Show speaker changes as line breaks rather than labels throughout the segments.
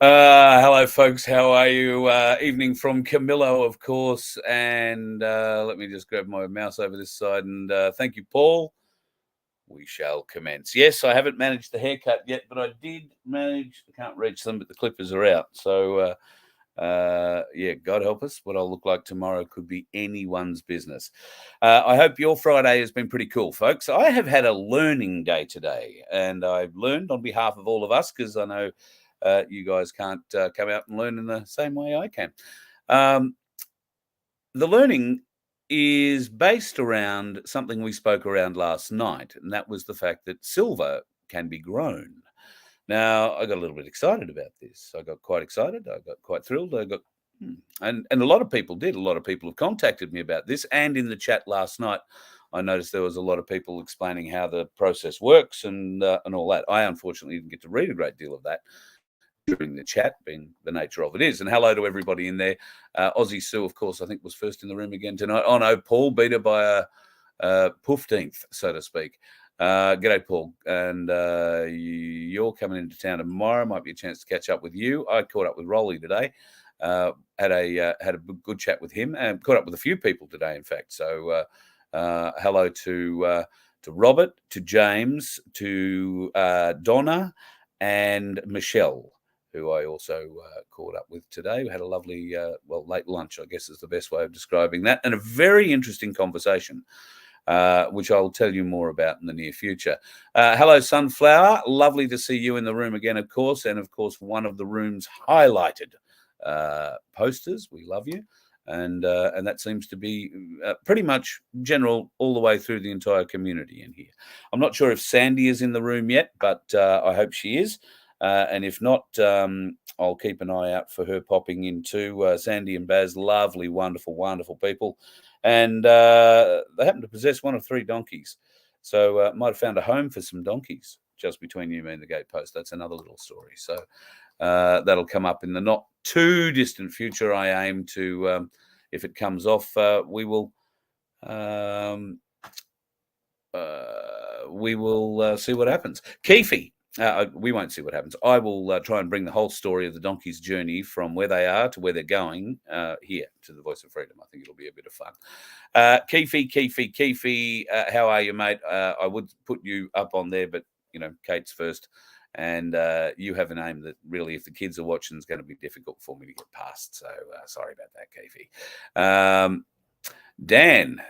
Hello, folks. How are you? Evening from Camillo, of course. And let me just grab my mouse over this side. And thank you, Paul. We shall commence. Yes, I haven't managed the haircut yet, but I did manage. I can't reach them, but the clippers are out. So, yeah, God help us. What I'll look like tomorrow could be anyone's business. I hope your Friday has been pretty cool, folks. I have had a learning day today, and I've learned on behalf of all of us because I know you guys can't come out and learn in the same way I can. The learning is based around something we spoke around last night, and that was the fact that silver can be grown. Now, I got a little bit excited about this. I got quite excited. I got quite thrilled. And a lot of people did. A lot of people have contacted me about this. And in the chat last night, I noticed there was a lot of people explaining how the process works and all that. I unfortunately didn't get to read a great deal of that during the chat, being the nature of it is. And hello to everybody in there. Aussie Sue, of course, I think was first in the room again tonight. Oh no, Paul beat her by a 15th, so to speak. G'day, Paul. And you're coming into town tomorrow. Might be a chance to catch up with you. I caught up with Rolly today. Had a good chat with him, and caught up with a few people today, in fact. So hello to Robert, to James, to Donna, and Michelle, who I also caught up with today. We had a lovely, late lunch, I guess is the best way of describing that, and a very interesting conversation, which I'll tell you more about in the near future. Hello, Sunflower. Lovely to see you in the room again, of course, and of course, one of the room's highlighted posters. We love you. And that seems to be pretty much general all the way through the entire community in here. I'm not sure if Sandy is in the room yet, but I hope she is. And if not, I'll keep an eye out for her popping in too. Sandy and Baz, lovely, wonderful, wonderful people. And they happen to possess one of 3 donkeys. So might have found a home for some donkeys just between you and the gatepost. That's another little story. So that'll come up in the not too distant future. I aim to, if it comes off, we will see what happens. Keefe, we won't see what happens. I will try and bring the whole story of the donkey's journey from where they are to where they're going here to the Voice of Freedom. I think it'll be a bit of fun. Keefe, how are you, mate? I would put you up on there, but Kate's first. And you have a name that really, if the kids are watching, is going to be difficult for me to get past. So sorry about that, Keefe. Dan,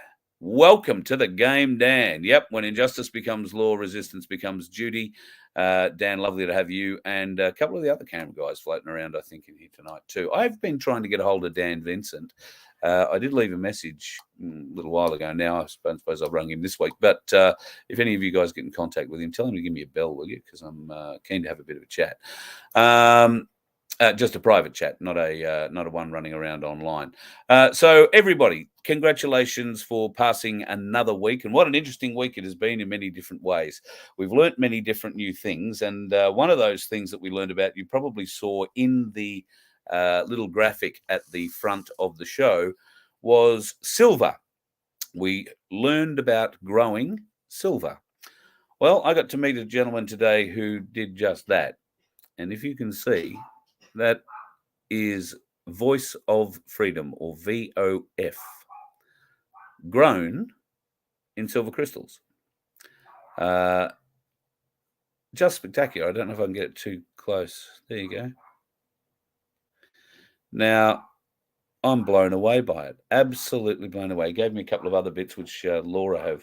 welcome to the game, Dan. Yep, when injustice becomes law, resistance becomes duty. Dan, lovely to have you and a couple of the other camera guys floating around, I think, in here tonight too. I've been trying to get a hold of Dan Vincent. I did leave a message a little while ago now. I suppose I've rung him this week. But if any of you guys get in contact with him, tell him to give me a bell, will you? Because I'm keen to have a bit of a chat. Just a private chat, not a one running around online. So everybody, congratulations for passing another week. And what an interesting week it has been in many different ways. We've learnt many different new things. And one of those things that we learned about, you probably saw in the little graphic at the front of the show, was silver. We learned about growing silver. Well, I got to meet a gentleman today who did just that. And if you can see, that is Voice of Freedom, or VoF, grown in silver crystals. Just spectacular. I don't know if I can get it too close. There you go. Now, I'm blown away by it. Absolutely blown away. He gave me a couple of other bits which Laura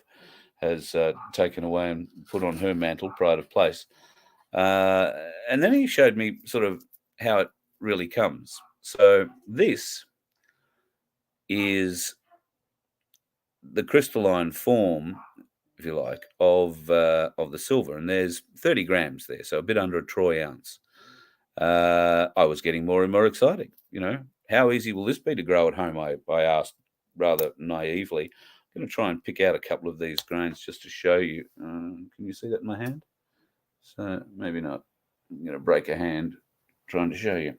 has taken away and put on her mantle, pride of place. And then he showed me sort of how it really comes. So this is the crystalline form, if you like, of the silver, and there's 30 grams there, so a bit under a troy ounce. I was getting more and more excited. How easy will this be to grow at home? I asked rather naively. I'm going to try and pick out a couple of these grains just to show you. Can you see that in my hand? So maybe not. I'm going to break a hand trying to show you.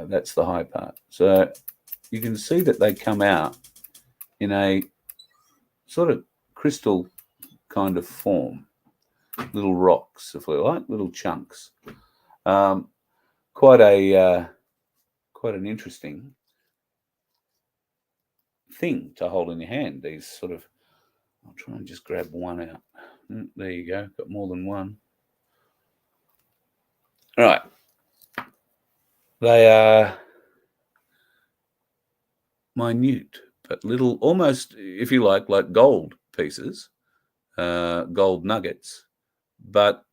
That's the high part. So you can see that they come out in a sort of crystal kind of form. little rocks, if we like, little chunks. Quite an interesting thing to hold in your hand. These sort of, I'll try and just grab one out. There you go, got more than one. All right. They are minute, but little, almost, if you like gold pieces, gold nuggets, but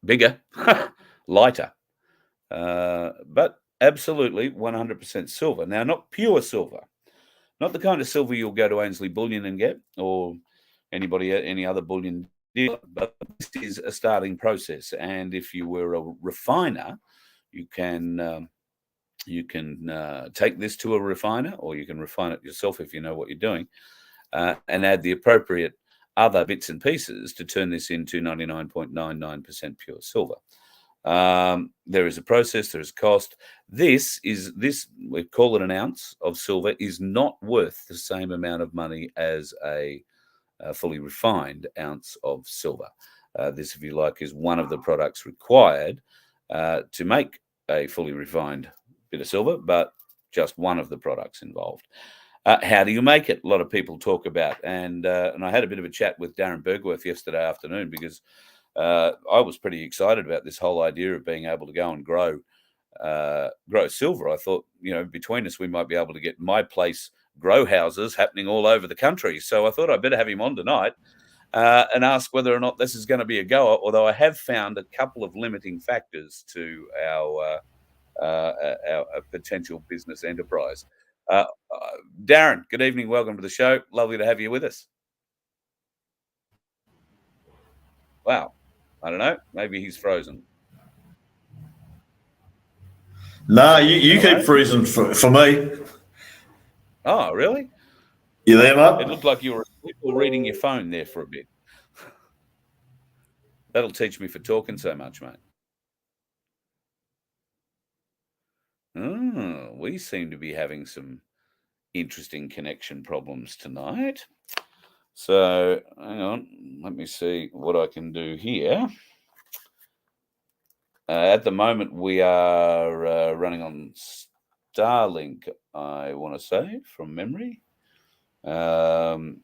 bigger, lighter, but absolutely 100% silver. Now, not pure silver, not the kind of silver you'll go to Ainsley Bullion and get, or any other bullion dealer, but this is a starting process. And if you were a refiner, you can take this to a refiner, or you can refine it yourself if you know what you're doing, and add the appropriate other bits and pieces to turn this into 99.99% pure silver. There is a process, there is cost. This, we call it an ounce of silver, is not worth the same amount of money as a fully refined ounce of silver. This, if you like, is one of the products required to make a fully refined bit of silver, but just one of the products involved. How do you make it? A lot of people talk about, and I had a bit of a chat with Darren Bergwerf yesterday afternoon, because I was pretty excited about this whole idea of being able to go and grow silver. I thought, between us, we might be able to get my place grow houses happening all over the country. So I thought I'd better have him on tonight and ask whether or not this is going to be a goer, although I have found a couple of limiting factors to our potential business enterprise. Darren, good evening. Welcome to the show. Lovely to have you with us. Wow. I don't know. Maybe he's frozen.
No, you keep freezing for me.
Oh, really?
You there, mate?
It looked like you were reading your phone there for a bit. That'll teach me for talking so much, mate. Oh, we seem to be having some interesting connection problems tonight. So hang on, let me see what I can do here. At the moment, we are running on Starlink, I want to say, from memory. So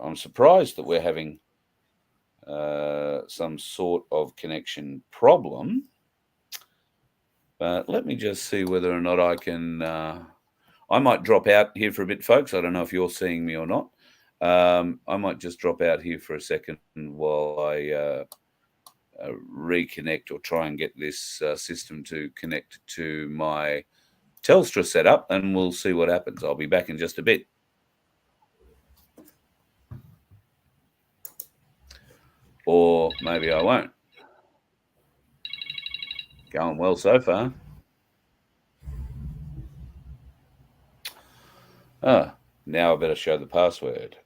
I'm surprised that we're having some sort of connection problem. But let me just see whether or not I can... I might drop out here for a bit, folks. I don't know if you're seeing me or not. I might just drop out here for a second while I reconnect, or try and get this system to connect to my Telstra setup, and we'll see what happens. I'll be back in just a bit. Or maybe I won't. Going well so far. Now I better show the password.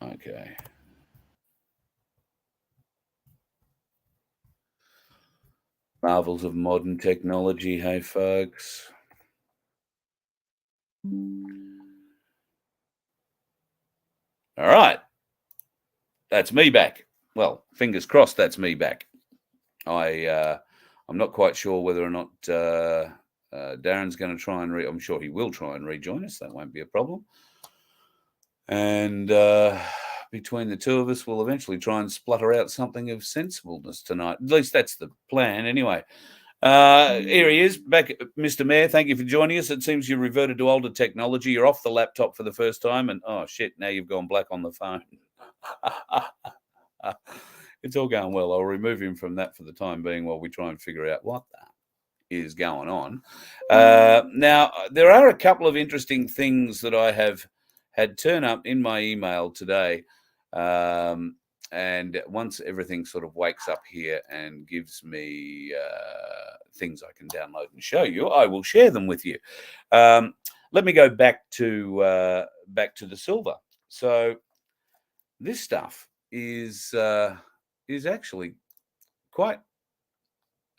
Okay. Marvels of modern technology, hey folks. All right. That's me back. Well, fingers crossed that's me back. I'm not quite sure whether or not Darren's going to try and I'm sure he will try and rejoin us. That won't be a problem. And between the two of us, we'll eventually try and splutter out something of sensibleness tonight. At least that's the plan anyway. Here he is, back, Mr. Mayor. Thank you for joining us. It seems you reverted to older technology. You're off the laptop for the first time, and oh shit, now you've gone black on the phone. It's all going well. I'll remove him from that for the time being while we try and figure out what that is going on. Now, there are a couple of interesting things that I have had turn up in my email today. And once everything sort of wakes up here and gives me things I can download and show you, I will share them with you. Let me go back to the silver. So this stuff is actually quite...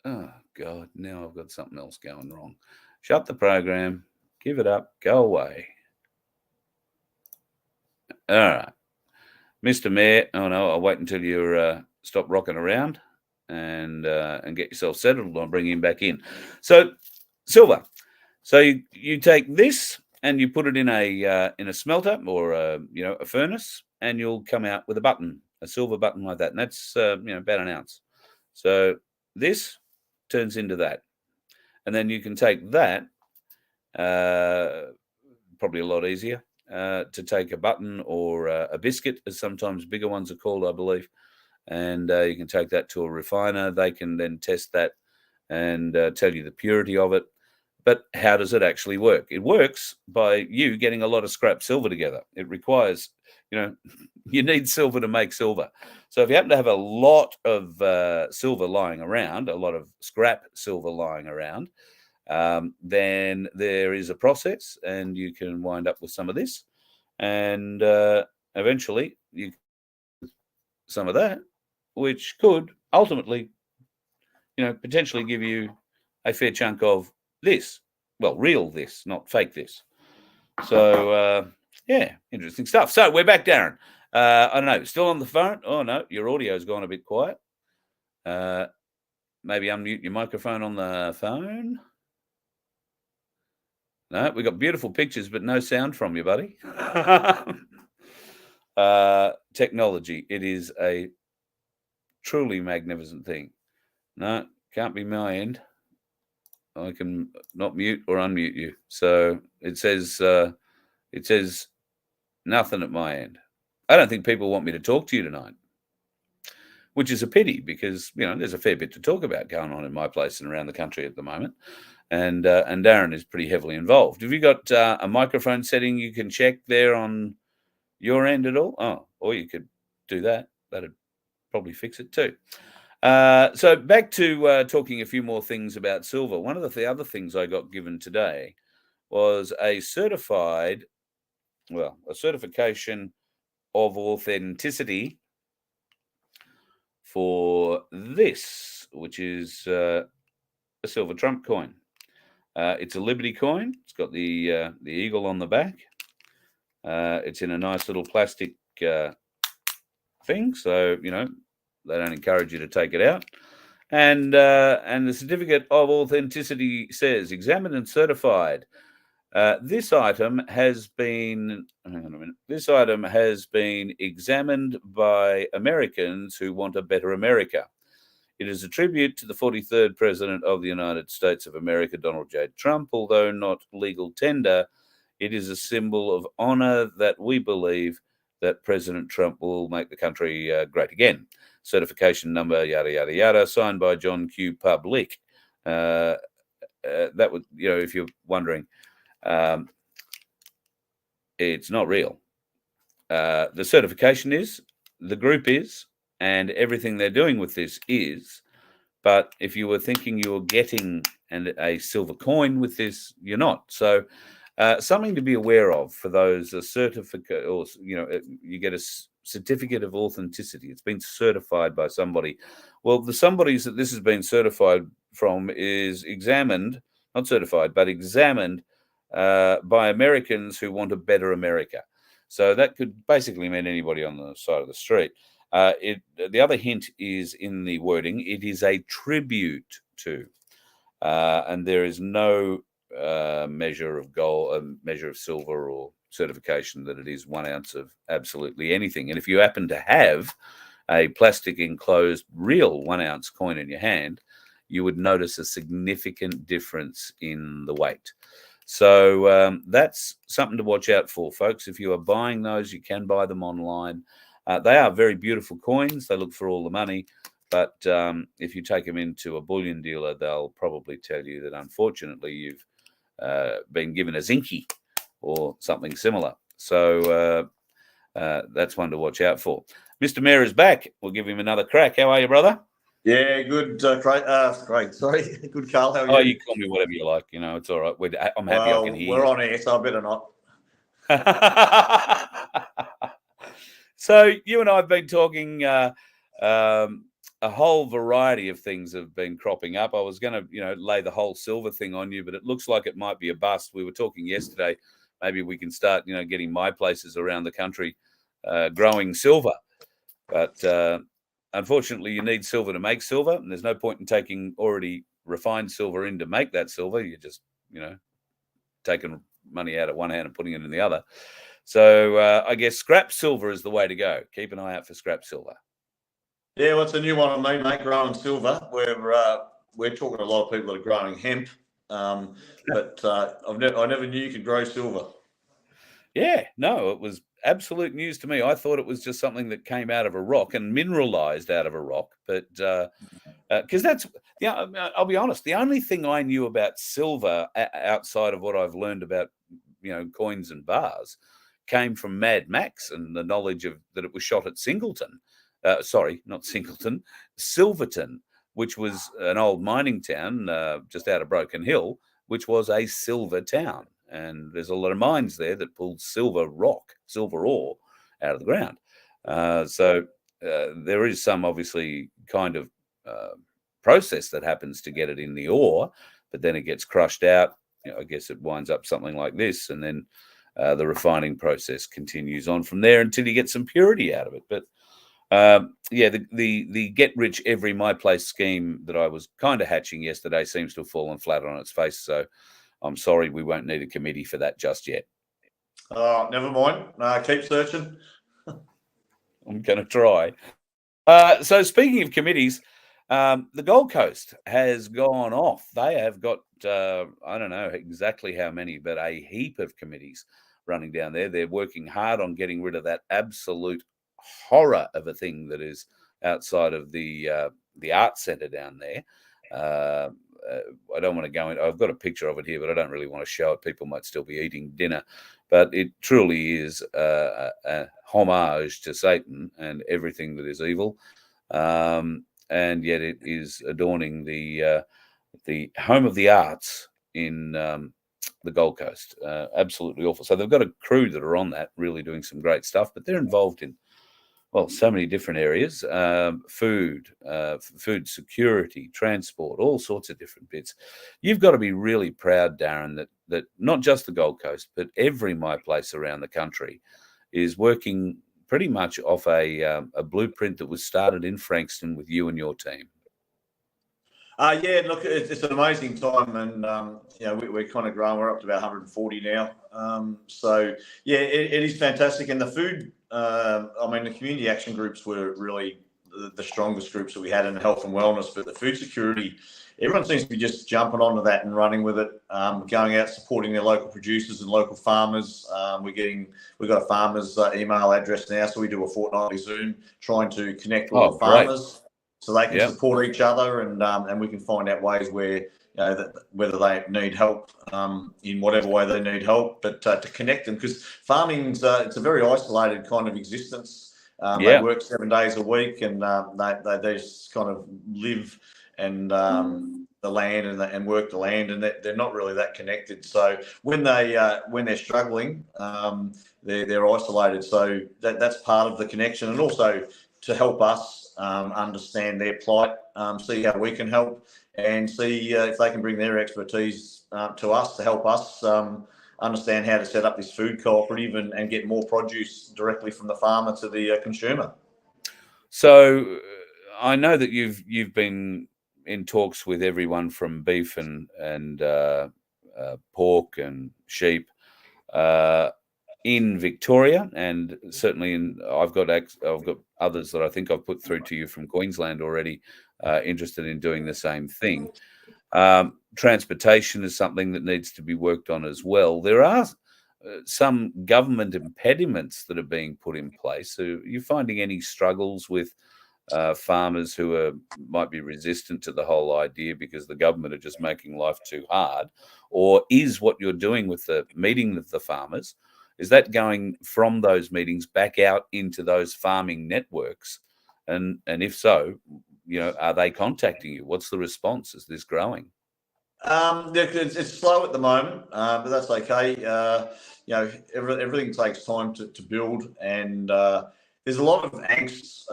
Oh, God, now I've got something else going wrong. Shut the program, give it up, go away. All right. Mr. Mayor, oh no, I'll wait until you stop rocking around and get yourself settled. I'll bring him back in. So silver. So you take this and you put it in a smelter or a furnace, and you'll come out with a silver button like that, and that's about an ounce. So this turns into that, and then you can take that. Probably a lot easier to take a button or a biscuit, as sometimes bigger ones are called, I believe, and you can take that to a refiner. They can then test that and tell you the purity of it. But how does it actually work? It works by you getting a lot of scrap silver together. It requires, you need silver to make silver. So if you happen to have a lot of silver lying around, a lot of scrap silver lying around, then there is a process, and you can wind up with some of this, and eventually you some of that, which could ultimately, potentially give you a fair chunk of this. Well, real this, not fake this. So, interesting stuff. So we're back, Darren. I don't know, still on the phone? Oh, no, your audio's gone a bit quiet. Maybe unmute your microphone on the phone. No, we got beautiful pictures, but no sound from you, buddy. Technology. It is a truly magnificent thing. No, can't be my end. I can not mute or unmute you. So it says nothing at my end. I don't think people want me to talk to you tonight, which is a pity, because there's a fair bit to talk about going on in my place and around the country at the moment. And Darren is pretty heavily involved. Have you got a microphone setting you can check there on your end at all? Oh, or you could do that. That'd probably fix it too. So back to talking a few more things about silver. One of the other things I got given today was a certification of authenticity for this, which is a silver Trump coin. It's a Liberty coin. It's got the eagle on the back. It's in a nice little plastic thing, so they don't encourage you to take it out. And the certificate of authenticity says, examined and certified. This item has been examined by Americans who want a better America. It is a tribute to the 43rd President of the United States of America, Donald J. Trump. Although not legal tender, it is a symbol of honor that we believe that President Trump will make the country great again. Certification number, yada, yada, yada, signed by John Q. Public. That would, if you're wondering, it's not real. The certification is, the group is, and everything they're doing with this is. But if you were thinking you were getting a silver coin with this, you're not. So something to be aware of for those certificate, or you get a certificate of authenticity. It's been certified by somebody. Well, the somebodies that this has been certified from is examined, not certified, but examined by Americans who want a better America. So that could basically mean anybody on the side of the street. The other hint is in the wording. It is a tribute to, and there is no measure of gold, measure of silver, or certification that it is 1 ounce of absolutely anything. And if you happen to have a plastic enclosed real 1 ounce coin in your hand, you would notice a significant difference in the weight. So that's something to watch out for, folks. If you are buying those, you can buy them online. They are very beautiful coins. They look for all the money. But if you take them into a bullion dealer, they'll probably tell you that, unfortunately, you've been given a zinky or something similar. So that's one to watch out for. Mr. Mayor is back. We'll give him another crack. How are you, brother?
Yeah, good, Craig. Sorry, good, Carl. How are you?
Oh, you call me whatever you like. It's all right. I'm happy I can hear
we're
you.
on air, so I better not.
So you and I have been talking. A whole variety of things have been cropping up. I was going to, lay the whole silver thing on you, but it looks like it might be a bust. We were talking yesterday. Maybe we can start, getting my places around the country growing silver. But unfortunately, you need silver to make silver, and there's no point in taking already refined silver in to make that silver. You're just, taking money out of one hand and putting it in the other. So I guess scrap silver is the way to go. Keep an eye out for scrap silver.
Yeah, well, it's a new one on me, mate, growing silver. We're talking to a lot of people that are growing hemp, but I never knew you could grow silver.
Yeah, no, it was absolute news to me. I thought it was just something that came out of a rock and mineralized out of a rock, but because I'll be honest, the only thing I knew about silver outside of what I've learned about coins and bars came from Mad Max and the knowledge of that it was shot at Singleton. Sorry, not Singleton, Silverton, which was an old mining town just out of Broken Hill, which was a silver town. And there's a lot of mines there that pull silver ore out of the ground. So there is some obviously kind of process that happens to get it in the ore, but then it gets crushed out. I guess it winds up something like this, and then the refining process continues on from there until you get some purity out of it. But the get rich every my place scheme that I was kind of hatching yesterday seems to have fallen flat on its face. So I'm sorry, we won't need a committee for that just yet.
Never mind. Keep searching.
I'm going to try. So speaking of committees, the Gold Coast has gone off. They have got, I don't know exactly how many, but a heap of committees running down there. They're working hard on getting rid of that absolute horror of a thing that is outside of the art centre down there. I don't want to go in. I've got a picture of it here, but I don't really want to show it. People might still be eating dinner, but it truly is a homage to Satan and everything that is evil. And yet it is adorning the home of the arts in the Gold Coast. Absolutely awful. So they've got a crew that are on that, really doing some great stuff, but they're involved in so many different areas, food security, transport, all sorts of different bits. You've got to be really proud, Darren, that not just the Gold Coast, but every my place around the country is working pretty much off a blueprint that was started in Frankston with you and your team.
Yeah, look, it's an amazing time, and we're kind of growing. We're up to about 140 now. So yeah, it is fantastic, and the food. The community action groups were really the strongest groups that we had in health and wellness, but the food security, everyone seems to be just jumping onto that and running with it, going out supporting their local producers and local farmers. We've got a farmer's email address now, so we do a fortnightly Zoom trying to connect with the farmers so they can support each other, and we can find out ways where whether they need help in whatever way they need help, but to connect them, because farming's it's a very isolated kind of existence. They work 7 days a week, and they just kind of live and the land and work the land, and they're not really that connected. So when they're struggling, they're isolated. So that's part of the connection, and also to help us understand their plight, see how we can help, and see if they can bring their expertise to us to help us understand how to set up this food cooperative and get more produce directly from the farmer to the consumer.
So I know that you've been in talks with everyone from beef and pork and sheep in Victoria, and certainly I've got others that I think I've put through to you from Queensland already, interested in doing the same thing. Transportation is something that needs to be worked on as well. There are some government impediments that are being put in place. So are you finding any struggles with farmers who might be resistant to the whole idea because the government are just making life too hard? Or is what you're doing with the meeting with the farmers, is that going from those meetings back out into those farming networks? And if so, are they contacting you? What's the response? Is this growing?
It's slow at the moment, but that's okay. Everything takes time to build, and there's a lot of angst,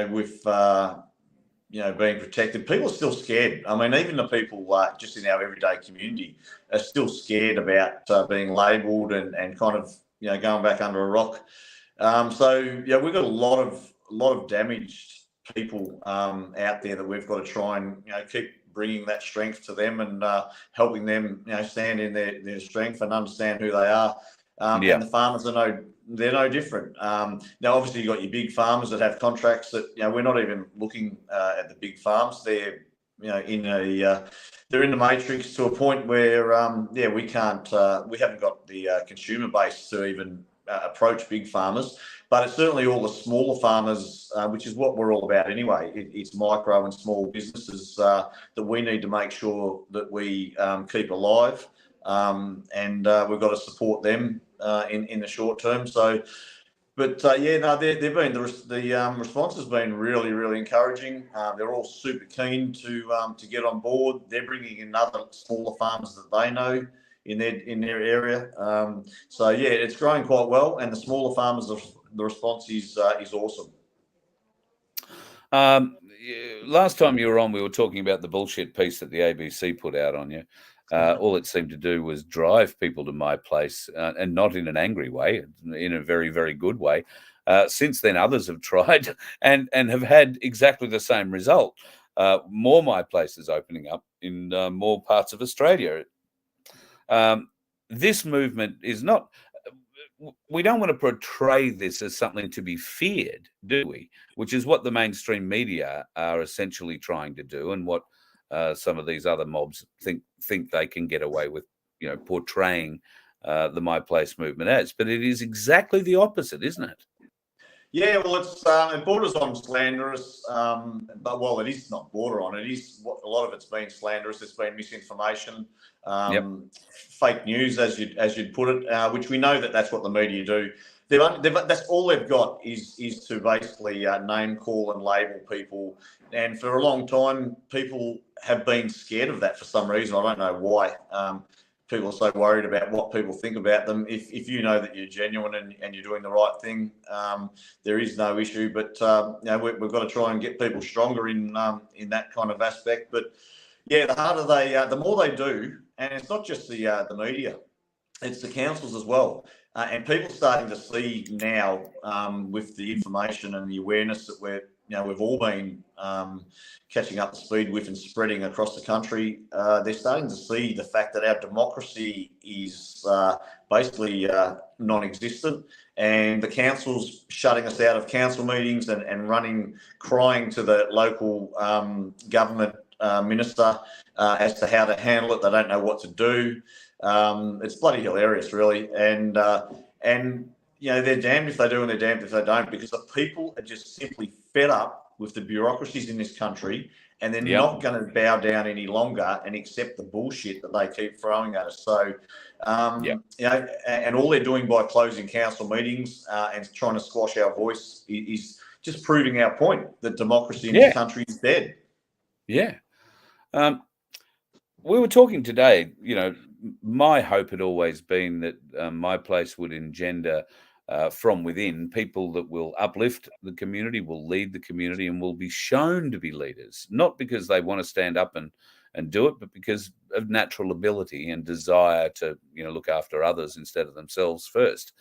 with being protected. People are still scared. I mean, even the people just in our everyday community are still scared about being labelled and kind of going back under a rock. So yeah, we've got a lot of damaged people out there that we've got to try and keep bringing that strength to them and helping them stand in their strength and understand who they are. And the farmers they're no different. Now, obviously, you've got your big farmers that have contracts that we're not even looking at the big farms. They're they're in the matrix to a point where we can't we haven't got the consumer base to even approach big farmers. But it's certainly all the smaller farmers, which is what we're all about anyway. It's micro and small businesses that we need to make sure that we keep alive, and we've got to support them in the short term. So, but they've been the response has been really, really encouraging. They're all super keen to get on board. They're bringing in other smaller farmers that they know in their area. So yeah, it's growing quite well, and the smaller farmers, the response is awesome.
Last time you were on, we were talking about the bullshit piece that the ABC put out on you. All it seemed to do was drive people to my place, and not in an angry way, in a very, very good way. Since then, others have tried and have had exactly the same result. More my places opening up in more parts of Australia. This movement is not. We don't want to portray this as something to be feared, do we? Which is what the mainstream media are essentially trying to do, and what some of these other mobs think they can get away with, portraying the My Place movement as. But it is exactly the opposite, isn't it?
Yeah, well, it borders on slanderous, but it is not border on. It is a lot of it's been slanderous. It's been misinformation, fake news, as you'd put it, which we know that's what the media do. That's all they've got is to basically name, call, and label people. And for a long time, people have been scared of that for some reason. I don't know why. People are so worried about what people think about them. If you know that you're genuine and you're doing the right thing, there is no issue. But we've got to try and get people stronger in that kind of aspect. But yeah, the harder the more they do, and it's not just the media, it's the councils as well. And people starting to see now with the information and the awareness that we've all been catching up to speed with and spreading across the country. They're starting to see the fact that our democracy is basically non-existent, and the council's shutting us out of council meetings and crying to the local government minister as to how to handle it. They don't know what to do. It's bloody hilarious, really. And they're damned if they do and they're damned if they don't, because the people are just simply fed up with the bureaucracies in this country, and they're not going to bow down any longer and accept the bullshit that they keep throwing at us. So, and all they're doing by closing council meetings and trying to squash our voice is just proving our point that democracy in this country is dead.
Yeah. We were talking today, my hope had always been that My Place would engender from within people that will uplift the community, will lead the community, and will be shown to be leaders, not because they want to stand up and do it, but because of natural ability and desire to, look after others instead of themselves first.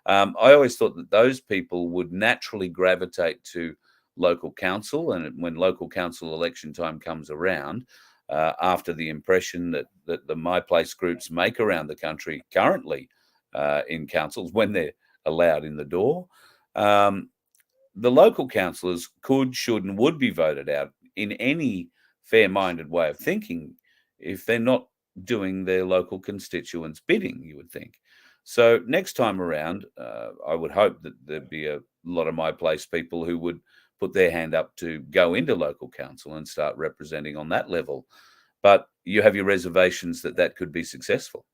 I always thought that those people would naturally gravitate to local council, and when local council election time comes around, after the impression that the My Place groups make around the country currently in councils, when they're allowed in the door, the local councillors could, should, and would be voted out in any fair-minded way of thinking if they're not doing their local constituents' bidding, you would think. So next time around, I would hope that there'd be a lot of My Place people who would put their hand up to go into local council and start representing on that level. But you have your reservations that could be successful.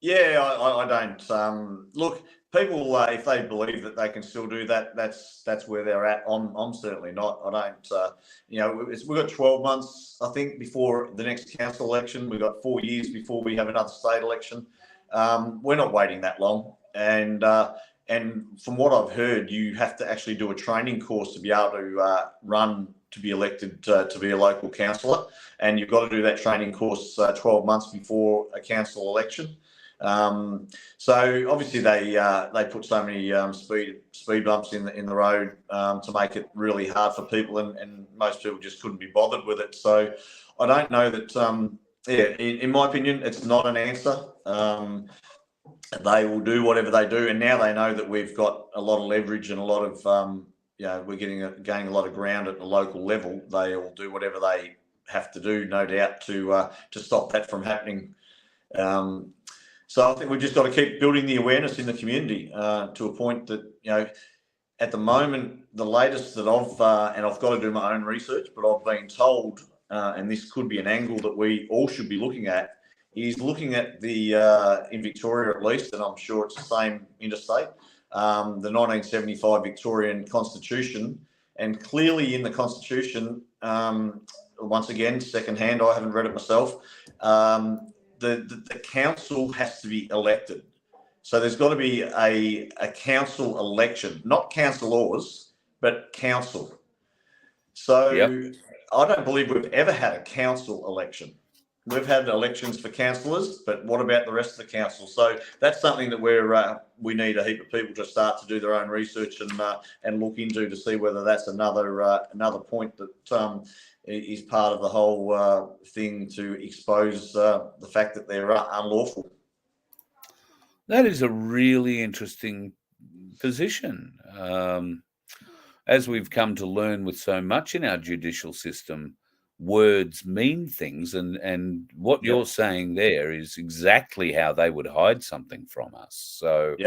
Yeah, I don't. Look, people, if they believe that they can still do that, that's where they're at. I'm certainly not. I don't. We've got 12 months, I think, before the next council election. We've got 4 years before we have another state election. We're not waiting that long. And from what I've heard, you have to actually do a training course to be able to run to be elected to be a local councillor, and you've got to do that training course 12 months before a council election. So obviously they put so many speed bumps in the road to make it really hard for people, and most people just couldn't be bothered with it. So I don't know that. In my opinion, it's not an answer. They will do whatever they do, and now they know that we've got a lot of leverage and a lot of we're gaining a lot of ground at the local level. They will do whatever they have to do, no doubt, to stop that from happening. So I think we've just got to keep building the awareness in the community to a point that, at the moment, the latest that and I've got to do my own research, but I've been told, and this could be an angle that we all should be looking at, is looking at the, in Victoria at least, and I'm sure it's the same interstate, the 1975 Victorian Constitution. And clearly in the Constitution, once again, secondhand, I haven't read it myself, the council has to be elected. So there's got to be a council election, not councillors, but council. So yep. I don't believe we've ever had a council election. We've had elections for councillors, but what about the rest of the council? So that's something that we need a heap of people to start to do their own research and look into to see whether that's another point that is part of the whole thing to expose the fact that they're unlawful.
That is a really interesting position. As we've come to learn with so much in our judicial system, words mean things, and what you're saying there is exactly how they would hide something from us. So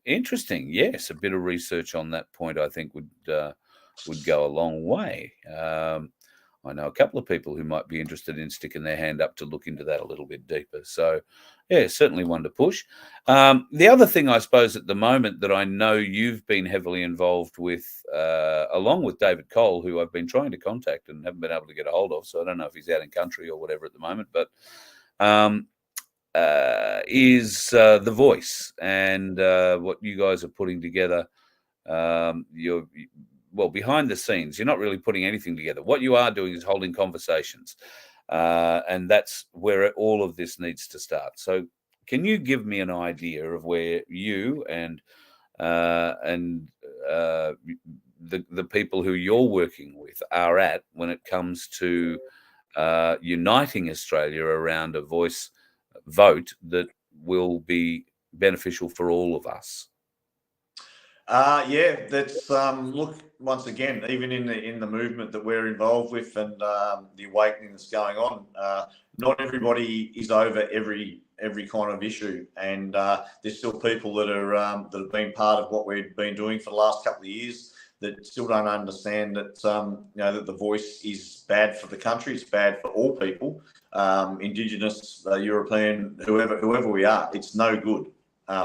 interesting. Yes, a bit of research on that point I think would go a long way. I know a couple of people who might be interested in sticking their hand up to look into that a little bit deeper. So, yeah, certainly one to push. The other thing, I suppose, at the moment that I know you've been heavily involved with, along with David Cole, who I've been trying to contact and haven't been able to get a hold of, so I don't know if he's out in country or whatever at the moment, but is The Voice and what you guys are putting together. Well, behind the scenes, you're not really putting anything together. What you are doing is holding conversations, and that's where all of this needs to start. So can you give me an idea of where you and the people who you're working with are at when it comes to uniting Australia around a voice vote that will be beneficial for all of us?
That's look, once again, even in the movement that we're involved with and the awakening that's going on, not everybody is over every kind of issue, and there's still people that have been part of what we've been doing for the last couple of years that still don't understand that that the voice is bad for the country. It's bad for all people, Indigenous, European, whoever we are. It's no good.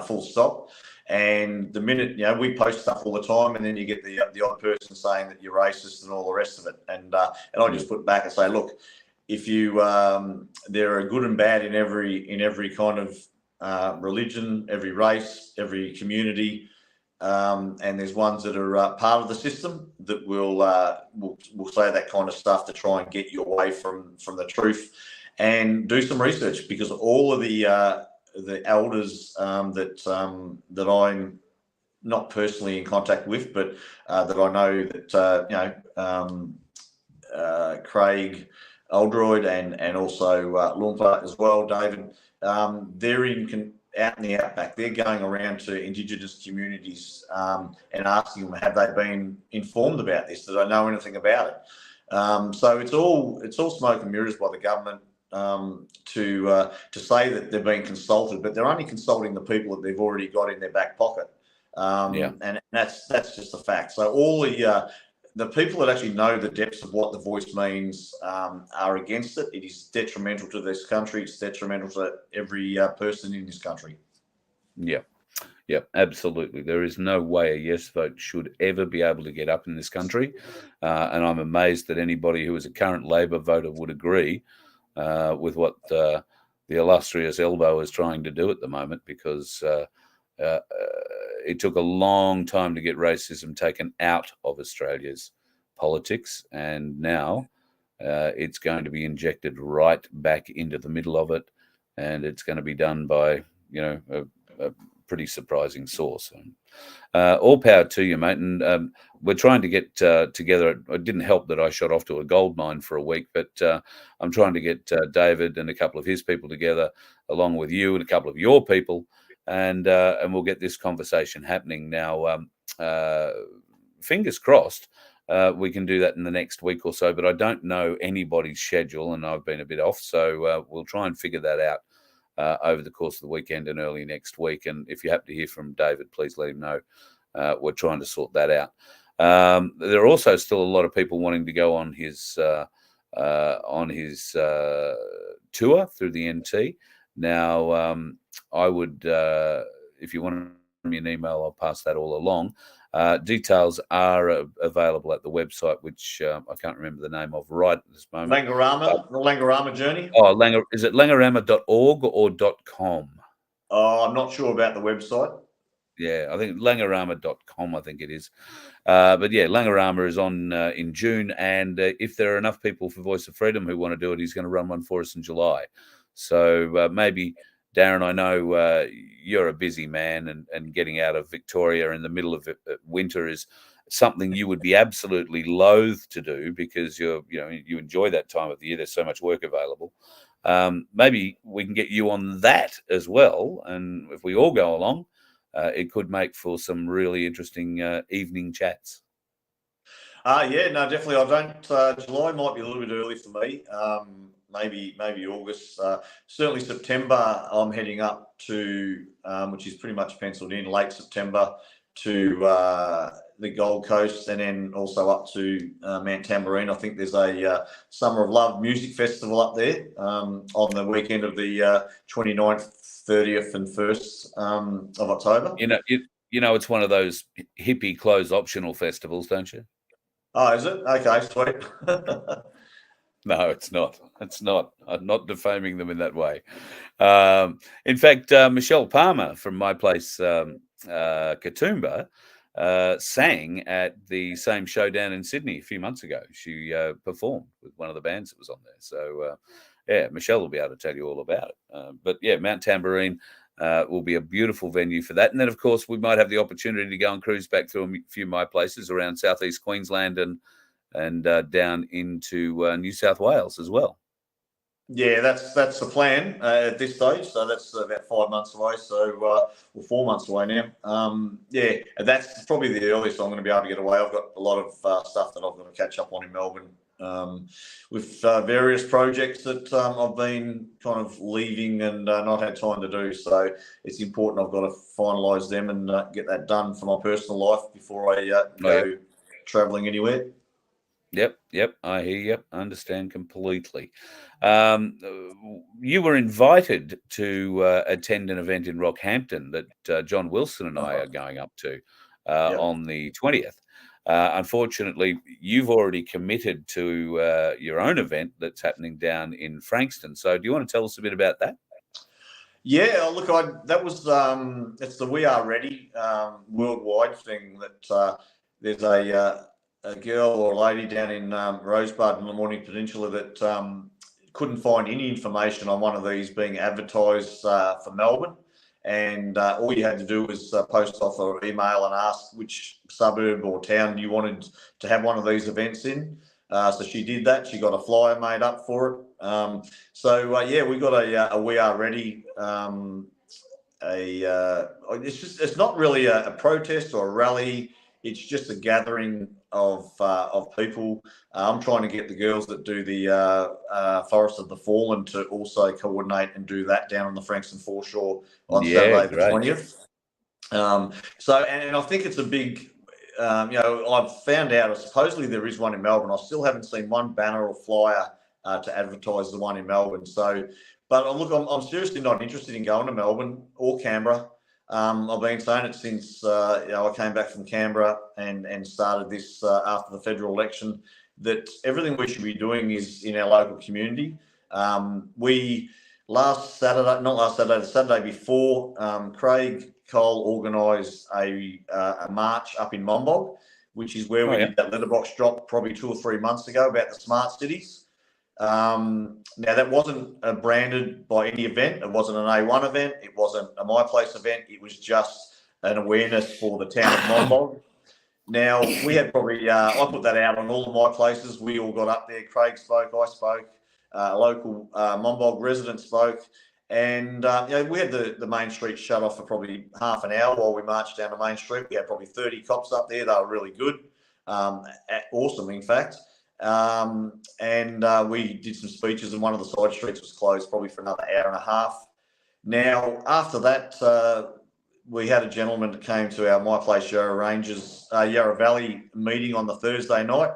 Full stop. And the minute, we post stuff all the time, and then you get the odd person saying that you're racist and all the rest of it. And I just put back and say, look, if you there are good and bad in every kind of religion, every race, every community, and there's ones that are part of the system that will say that kind of stuff to try and get you away from the truth. And do some research, because all of the elders that I'm not personally in contact with, but that I know that Craig Oldroyd and also Loompa as well, David, they're out in the outback. They're going around to Indigenous communities and asking them, have they been informed about this? Do they know anything about it? So it's all smoke and mirrors by the government. To say that they're being consulted, but they're only consulting the people that they've already got in their back pocket, and that's just a fact. So all the people that actually know the depths of what the voice means are against it. It is detrimental to this country. It's detrimental to every person in this country.
Yeah, absolutely. There is no way a yes vote should ever be able to get up in this country, and I'm amazed that anybody who is a current Labor voter would agree with what the illustrious Elbow is trying to do at the moment, because it took a long time to get racism taken out of Australia's politics, and now it's going to be injected right back into the middle of it, and it's going to be done by a pretty surprising source. All power to you, mate. And we're trying to get together. It didn't help that I shot off to a gold mine for a week, but I'm trying to get David and a couple of his people together, along with you and a couple of your people, and we'll get this conversation happening now. Fingers crossed. We can do that in the next week or so, but I don't know anybody's schedule, and I've been a bit off, so we'll try and figure that out over the course of the weekend and early next week. And if you happen to hear from David, please let him know. We're trying to sort that out. There are also still a lot of people wanting to go on his tour through the NT. Now, I would, if you want to send me an email, I'll pass that all along. Details are available at the website, which I can't remember the name of right at this moment.
Langorama, the Langorama journey.
Oh, is it langorama.org or .com?
Oh, I'm not sure about the website.
Yeah, I think langorama.com, I think it is. But yeah, Langorama is on in June. And if there are enough people for Voice of Freedom who want to do it, he's going to run one for us in July. So maybe, Darren, I know you're a busy man, and getting out of Victoria in the middle of winter is something you would be absolutely loath to do, because you enjoy that time of the year. There's so much work available. Maybe we can get you on that as well. And if we all go along, it could make for some really interesting evening chats.
Yeah, no, definitely. I don't. July might be a little bit early for me. Maybe August. Certainly September. I'm heading up to, which is pretty much penciled in, late September, to the Gold Coast, and then also up to Mount Tamborine. I think there's a Summer of Love music festival up there on the weekend of the 29th, 30th, and 1st of October.
It's one of those hippie clothes optional festivals, don't you?
Oh, is it? Okay, sweet.
No, it's not. It's not. I'm not defaming them in that way. In fact, Michelle Palmer from my place, Katoomba, sang at the same show down in Sydney a few months ago. She performed with one of the bands that was on there. So, yeah, Michelle will be able to tell you all about it. But yeah, Mount Tamborine will be a beautiful venue for that. And then, of course, we might have the opportunity to go and cruise back through a few of my places around southeast Queensland and down into New South Wales as well.
Yeah, that's the plan at this stage. So that's about 5 months away. So we're 4 months away now. Yeah, that's probably the earliest I'm going to be able to get away. I've got a lot of stuff that I've got to catch up on in Melbourne with various projects that I've been kind of leaving and not had time to do. So it's important I've got to finalise them and get that done for my personal life before I go travelling anywhere.
Yep. I hear you. I understand completely. You were invited to attend an event in Rockhampton that John Wilson and I are going up to on the 20th. Unfortunately, you've already committed to your own event that's happening down in Frankston. So do you want to tell us a bit about that?
Yeah, look, that was it's the We Are Ready worldwide thing that there's a girl or a lady down in Rosebud in the Morning Peninsula that couldn't find any information on one of these being advertised for Melbourne. And all you had to do was post off an email and ask which suburb or town you wanted to have one of these events in. So she did that. She got a flyer made up for it. Yeah, we got a We Are Ready. It's not really a protest or a rally. It's just a gathering of people. I'm trying to get the girls that do the Forest of the Fallen to also coordinate and do that down on the Frankston foreshore on Saturday the 20th. And I think it's a big, I've found out supposedly there is one in Melbourne. I still haven't seen one banner or flyer to advertise the one in Melbourne. But look, I'm seriously not interested in going to Melbourne or Canberra. I've been saying it since I came back from Canberra and started this after the federal election, that everything we should be doing is in our local community. The Saturday before, Craig Cole organised a march up in Mombog, which is where we did that letterbox drop probably 2 or 3 months ago about the smart cities. Now, that wasn't branded by any event. It wasn't an A1 event. It wasn't a My Place event. It was just an awareness for the town of Monbog. Now, we had probably, I put that out on all of my places. We all got up there. Craig spoke, I spoke, a local Monbog resident spoke. And we had the main street shut off for probably half an hour while we marched down the main street. We had probably 30 cops up there. They were really good. Awesome, in fact. We did some speeches, and one of the side streets was closed probably for another hour and a half. Now, after that, we had a gentleman that came to our My Place Yarra Valley meeting on the Thursday night.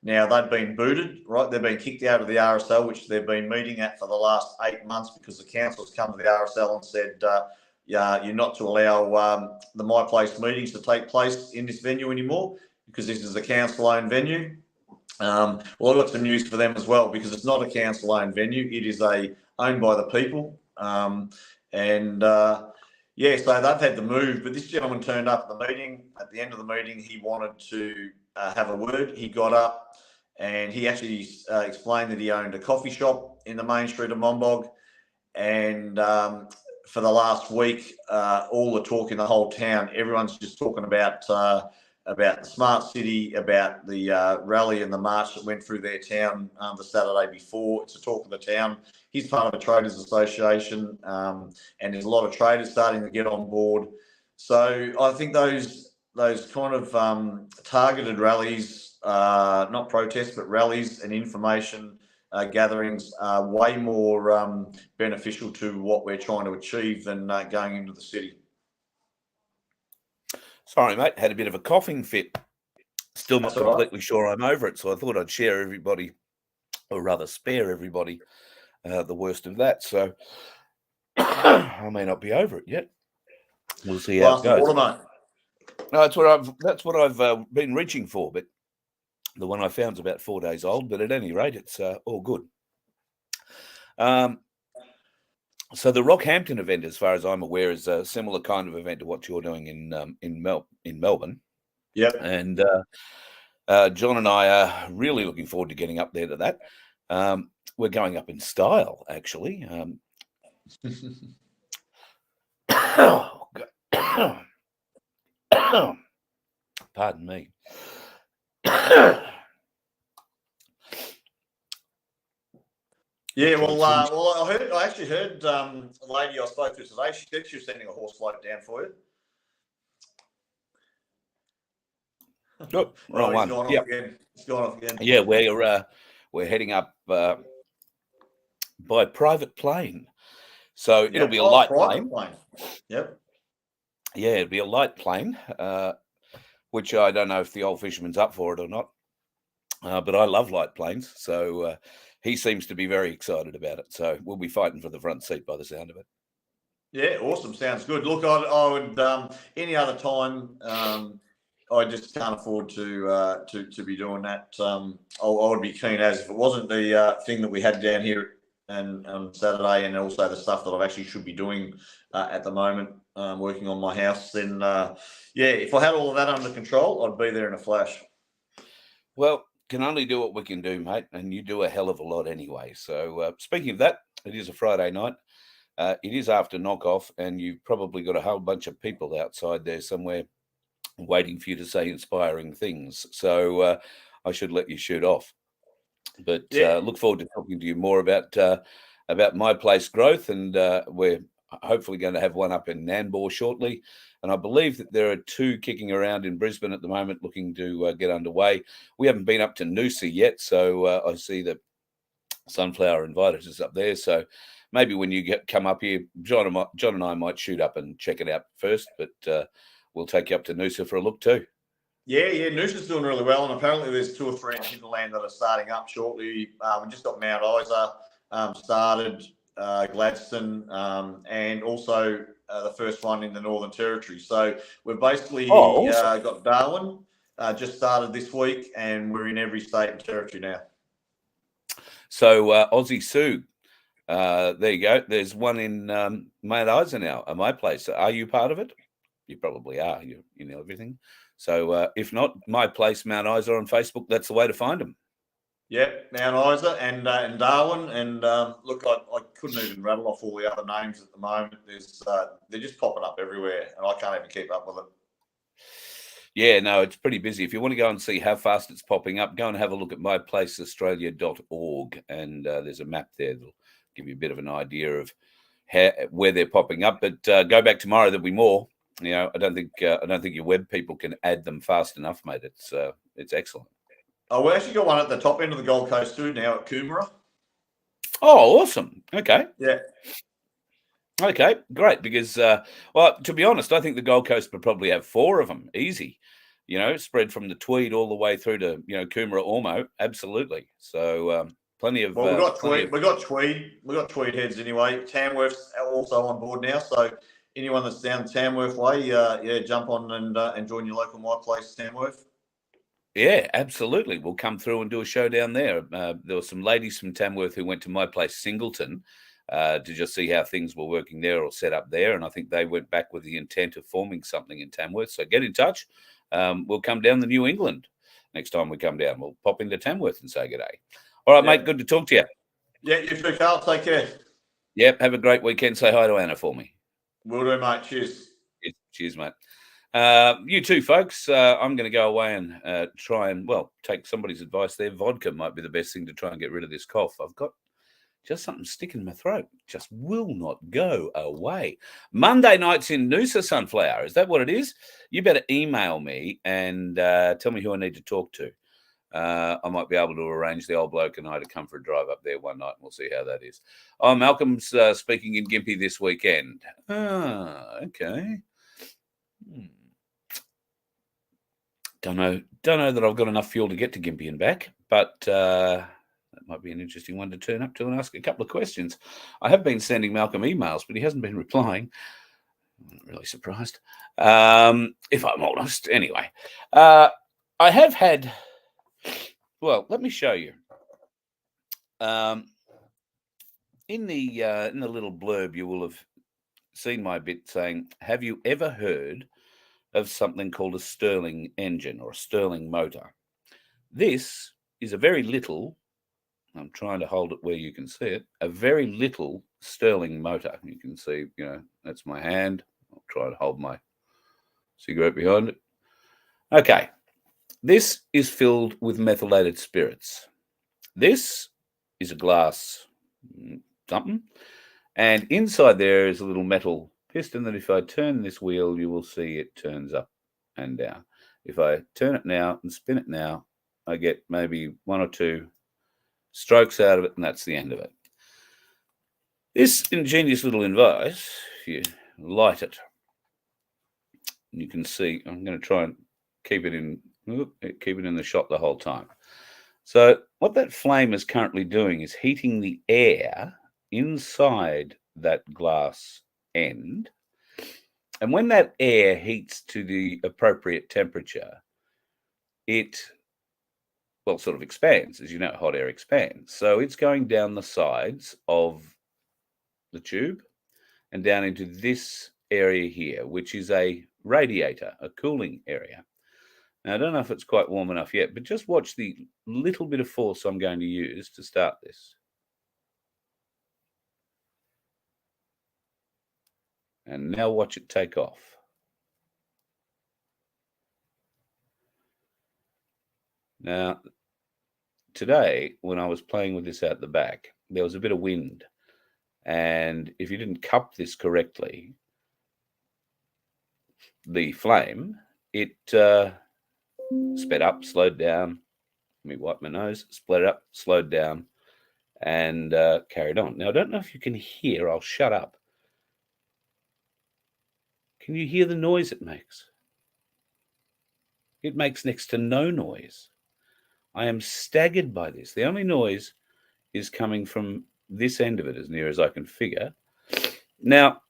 Now, they'd been booted, right? They've been kicked out of the RSL, which they've been meeting at for the last 8 months because the council's come to the RSL and said, you're not to allow the My Place meetings to take place in this venue anymore because this is a council-owned venue. Well, I've got some news for them as well because it's not a council-owned venue. It is owned by the people. So they've had to move, but this gentleman turned up at the meeting. At the end of the meeting, he wanted to have a word. He got up and he actually explained that he owned a coffee shop in the main street of Monbog. And for the last week, all the talk in the whole town, everyone's just talking about the smart city, about the rally and the march that went through their town the Saturday before. It's the talk of the town. He's part of a traders association, and there's a lot of traders starting to get on board. So I think those kind of targeted rallies, not protests, but rallies and information gatherings are way more beneficial to what we're trying to achieve than going into the city.
Sorry, mate, had a bit of a coughing fit. Still not completely sure I'm over it, so I thought I'd share everybody, or rather spare everybody, the worst of that. So I may not be over it yet. We'll see how it goes. No, that's what I've been reaching for, but the one I found is about 4 days old. But at any rate, it's all good. So the Rockhampton event, as far as I'm aware, is a similar kind of event to what you're doing in Melbourne.
Yep.
And John and I are really looking forward to getting up there to that. We're going up in style, actually. Pardon me.
Yeah, I actually heard a lady I spoke to today. She said she was sending a horse float down for you.
Oh, wrong one.
It's gone off again.
Yeah, we're heading up by private plane, so it'll be a light plane.
Yep.
Yeah, it'll be a light plane, which I don't know if the old fisherman's up for it or not. But I love light planes, so he seems to be very excited about it. So we'll be fighting for the front seat by the sound of it.
Yeah, awesome. Sounds good. Look, I would any other time. I just can't afford to be doing that. I would be keen as if it wasn't the thing that we had down here and on Saturday, and also the stuff that I actually should be doing at the moment, working on my house. Then, if I had all of that under control, I'd be there in a flash.
Well, can only do what we can do, mate, and you do a hell of a lot anyway. So speaking of that, it is a Friday night. It is after knockoff, and you've probably got a whole bunch of people outside there somewhere waiting for you to say inspiring things. So I should let you shoot off. But look forward to talking to you more about My Place growth, and we're hopefully going to have one up in Nambour shortly. And I believe that there are 2 kicking around in Brisbane at the moment looking to get underway. We haven't been up to Noosa yet, so I see that Sunflower invited us up there. So maybe when you come up here, John and I might shoot up and check it out first, but we'll take you up to Noosa for a look too.
Yeah, Noosa's doing really well, and apparently there's 2 or 3 in Hinterland that are starting up shortly. We just got Mount Isa started, Gladstone, and also the first one in the Northern Territory. So we've basically
awesome.
got Darwin just started this week, and we're in every state and territory now.
So Aussie Sue, there you go. There's one in Mount Isa now, at My Place. Are you part of it? You probably are. You know everything. So if not, My Place Mount Isa on Facebook, that's the way to find them.
Yep, Mount Isa and Darwin, and look, I couldn't even rattle off all the other names at the moment. They're just popping up everywhere, and I can't even keep up with it.
Yeah, no, it's pretty busy. If you want to go and see how fast it's popping up, go and have a look at myplaceaustralia.org, and there's a map there that'll give you a bit of an idea of where they're popping up. But go back tomorrow; there'll be more. You know, I don't think your web people can add them fast enough, mate. It's excellent.
Oh, we actually got one at the top end of the Gold Coast too now at Coomera.
Oh, awesome. Okay.
Yeah.
Okay, great. Because, well, to be honest, I think the Gold Coast would probably have 4 of them, easy. You know, spread from the Tweed all the way through to Coomera, Ormo. Absolutely. So plenty of.
Well, we got Tweed heads anyway. Tamworth's also on board now. So anyone that's down Tamworth way, jump on and join your local My Place Tamworth.
Yeah, absolutely. We'll come through and do a show down there. There were some ladies from Tamworth who went to My Place Singleton to just see how things were working there or set up there. And I think they went back with the intent of forming something in Tamworth. So get in touch. We'll come down to New England next time we come down. We'll pop into Tamworth and say good day. All right, mate. Good to talk to you.
Yeah, you too, Carl. Take care.
Yep. Have a great weekend. Say hi to Anna for me.
Will do, mate. Cheers.
Cheers, mate. You too, folks. I'm going to go away and try and, take somebody's advice there. Vodka might be the best thing to try and get rid of this cough. I've got just something sticking in my throat. Just will not go away. Monday nights in Noosa, Sunflower. Is that what it is? You better email me and tell me who I need to talk to. I might be able to arrange the old bloke and I to come for a drive up there one night, and we'll see how that is. Oh, Malcolm's speaking in Gympie this weekend. Okay. Don't know that I've got enough fuel to get to Gympie and back, but that might be an interesting one to turn up to and ask a couple of questions. I have been sending Malcolm emails, but he hasn't been replying. I'm not really surprised, if I'm honest. Anyway, I have had. Well, let me show you. In the little blurb, you will have seen my bit saying, "Have you ever heard of something called a Stirling engine or a Stirling motor?" This is a very little, I'm trying to hold it where you can see it, a very little Stirling motor. You can see, that's my hand. I'll try to hold my cigarette behind it. Okay. This is filled with methylated spirits. This is a glass something. And inside there is a little metal piston that if I turn this wheel, you will see it turns up and down. If I turn it now and spin it now, I get maybe 1 or 2 strokes out of it, and that's the end of it. This ingenious little device, if you light it, you can see, I'm going to try and keep it in the shot the whole time. So what that flame is currently doing is heating the air inside that glass end. And when that air heats to the appropriate temperature, it, sort of expands. As you know, hot air expands. So it's going down the sides of the tube and down into this area here, which is a radiator, a cooling area. Now, I don't know if it's quite warm enough yet, but just watch the little bit of force I'm going to use to start this. And now watch it take off. Now, today, when I was playing with this out the back, there was a bit of wind. And if you didn't cup this correctly, the flame, it sped up, slowed down. Let me wipe my nose. Sped up, slowed down, and carried on. Now, I don't know if you can hear. I'll shut up. Can you hear the noise it makes? It makes next to no noise. I am staggered by this. The only noise is coming from this end of it, as near as I can figure. Now,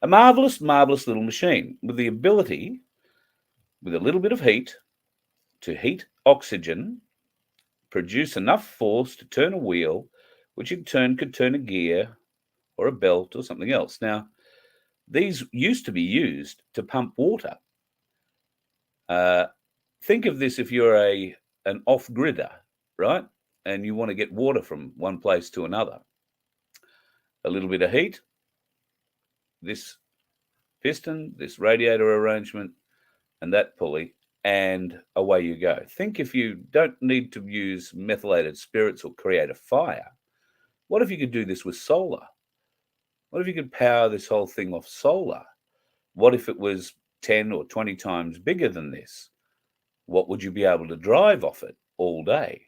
a marvelous, marvelous little machine with the ability, with a little bit of heat, to heat oxygen, produce enough force to turn a wheel, which in turn could turn a gear or a belt or something else. Now, these used to be used to pump water. Think of this if you're a an off-gridder, right? And you want to get water from one place to another. A little bit of heat, this piston, this radiator arrangement, and that pulley, and away you go. Think if you don't need to use methylated spirits or create a fire, what if you could do this with solar? What if you could power this whole thing off solar? What if it was 10 or 20 times bigger than this? What would you be able to drive off it all day?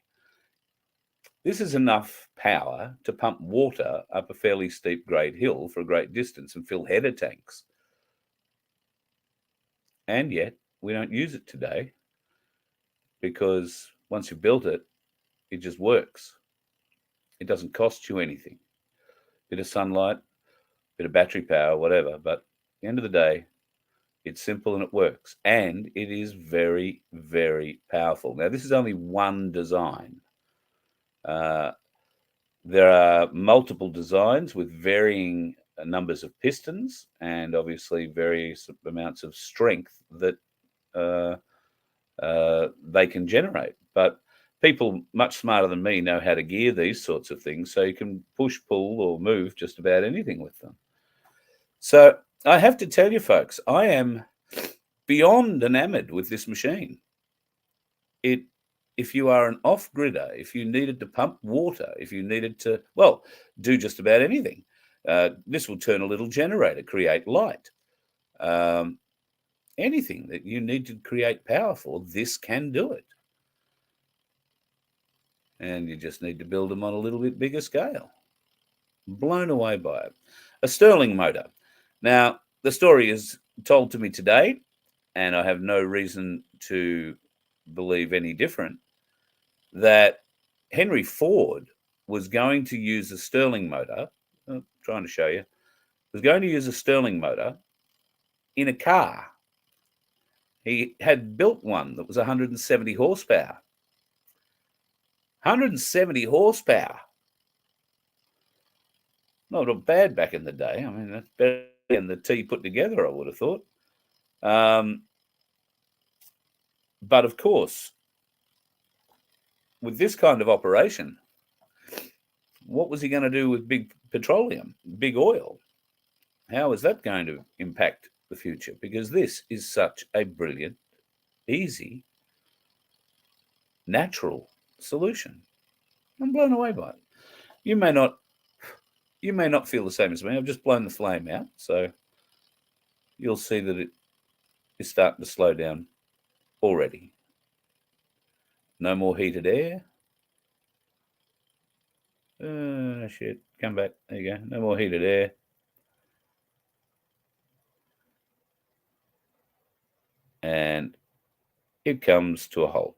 This is enough power to pump water up a fairly steep grade hill for a great distance and fill header tanks. And yet, we don't use it today because once you've built it, it just works. It doesn't cost you anything. Bit of sunlight, bit of battery power, whatever. But at the end of the day, it's simple and it works. And it is very, very powerful. Now, this is only one design. There are multiple designs with varying numbers of pistons and obviously various amounts of strength that they can generate. But people much smarter than me know how to gear these sorts of things, so you can push, pull, or move just about anything with them. So I have to tell you, folks, I am beyond enamored with this machine. If you are an off-gridder, if you needed to pump water, if you needed to, well, do just about anything, this will turn a little generator, create light. Anything that you need to create power for, this can do it. And you just need to build them on a little bit bigger scale. Blown away by it. A Stirling motor. Now, the story is told to me today, and I have no reason to believe any different, that Henry Ford was going to use a Stirling motor, I'm trying to show you, was going to use a Stirling motor in a car. He had built one that was 170 horsepower. 170 horsepower. Not bad back in the day. I mean, that's better than the T put together, I would have thought. But of course, with this kind of operation, what was he going to do with big petroleum, big oil? How is that going to impact the future? Because this is such a brilliant, easy, natural solution. I'm blown away by it. You may not feel the same as me. I've just blown the flame out, so you'll see that it is starting to slow down already. No more heated air. Shit. Come back. There you go. No more heated air. And it comes to a halt.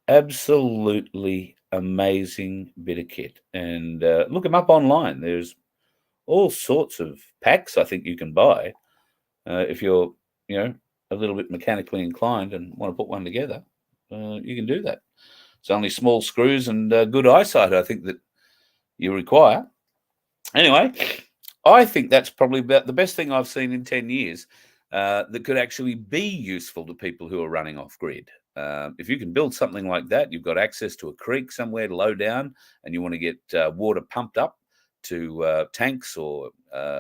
Absolutely amazing bit of kit. And look them up online. There's all sorts of packs I think you can buy if you're, a little bit mechanically inclined and want to put one together. You can do that. It's only small screws and good eyesight, I think, that you require. Anyway, I think that's probably about the best thing I've seen in 10 years that could actually be useful to people who are running off grid. If you can build something like that, you've got access to a creek somewhere low down and you want to get water pumped up to tanks or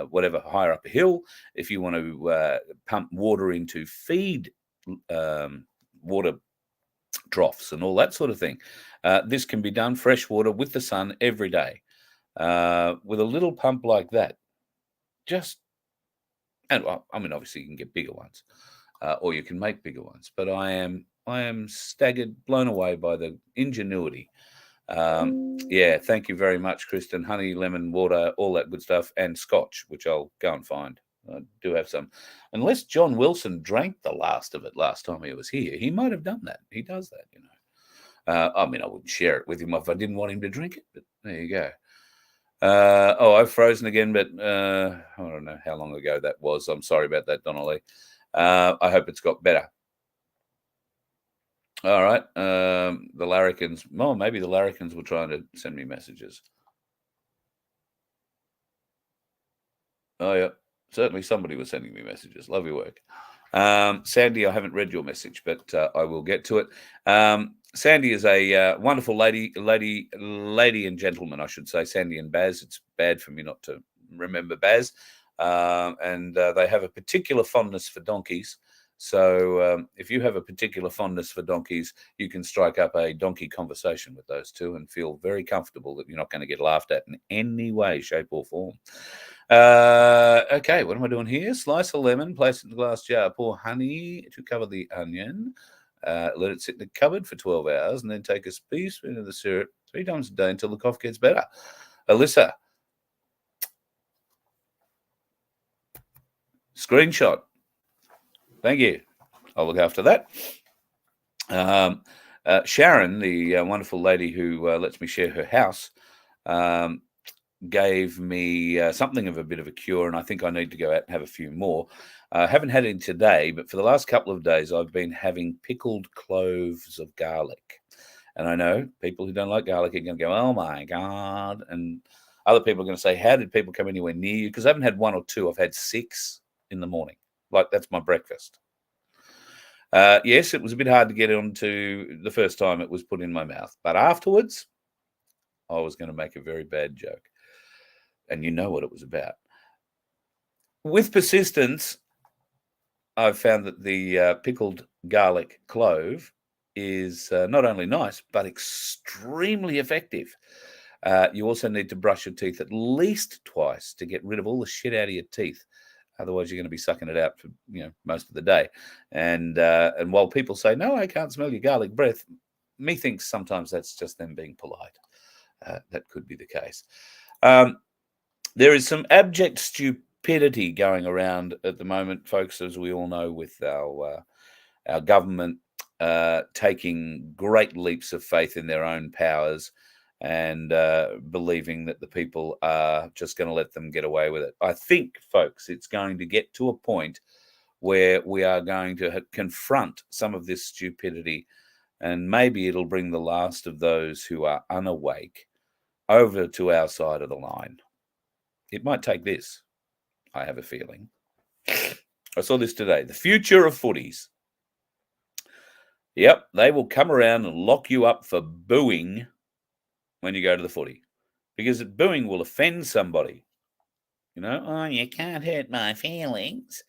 whatever higher up a hill. If you want to pump water into feed water troughs and all that sort of thing, this can be done fresh water with the sun every day with a little pump like that. Obviously you can get bigger ones or you can make bigger ones, but I am staggered, blown away by the ingenuity. Thank you very much, Kristen. Honey, lemon, water, all that good stuff, and scotch, which I'll go and find. I do have some. Unless John Wilson drank the last of it last time he was here, he might have done that. He does that, I wouldn't share it with him if I didn't want him to drink it, but there you go. I've frozen again, but I don't know how long ago that was. I'm sorry about that, Donnelly. I hope it's got better. All right. The larrikins. Oh, maybe the larrikins were trying to send me messages. Oh, yeah. Certainly somebody was sending me messages. Love your work. Sandy, I haven't read your message, but I will get to it. Sandy is a wonderful lady and gentleman, I should say. Sandy and Baz. It's bad for me not to remember Baz. And they have a particular fondness for donkeys. So if you have a particular fondness for donkeys, you can strike up a donkey conversation with those two and feel very comfortable that you're not going to get laughed at in any way, shape, or form. Okay, what am I doing here? Slice a lemon, place it in a glass jar, pour honey to cover the onion, let it sit in the cupboard for 12 hours, and then take a teaspoon of the syrup 3 times a day until the cough gets better. Alyssa, screenshot. Thank you. I'll look after that. Sharon, the wonderful lady who lets me share her house, gave me something of a bit of a cure, and I think I need to go out and have a few more. I haven't had any today, but for the last couple of days, I've been having pickled cloves of garlic. And I know people who don't like garlic are going to go, oh my God. And other people are going to say, how did people come anywhere near you? Because I haven't had 1 or 2. I've had 6 in the morning. Like, that's my breakfast. Yes, it was a bit hard to get onto the first time it was put in my mouth. But afterwards, I was going to make a very bad joke. And you know what it was about. With persistence, I've found that the pickled garlic clove is not only nice, but extremely effective. You also need to brush your teeth at least twice to get rid of all the shit out of your teeth. Otherwise, you're going to be sucking it out for most of the day. And while people say, no, I can't smell your garlic breath, me thinks sometimes that's just them being polite. That could be the case. There is some abject stupidity going around at the moment, folks, as we all know, with our government taking great leaps of faith in their own powers and believing that the people are just going to let them get away with it. I think, folks, it's going to get to a point where we are going to confront some of this stupidity, and maybe it'll bring the last of those who are unawake over to our side of the line. It might take this, I have a feeling. I saw this today. The future of footies. Yep, they will come around and lock you up for booing when you go to the footy, because booing will offend somebody. Oh, you can't hurt my feelings.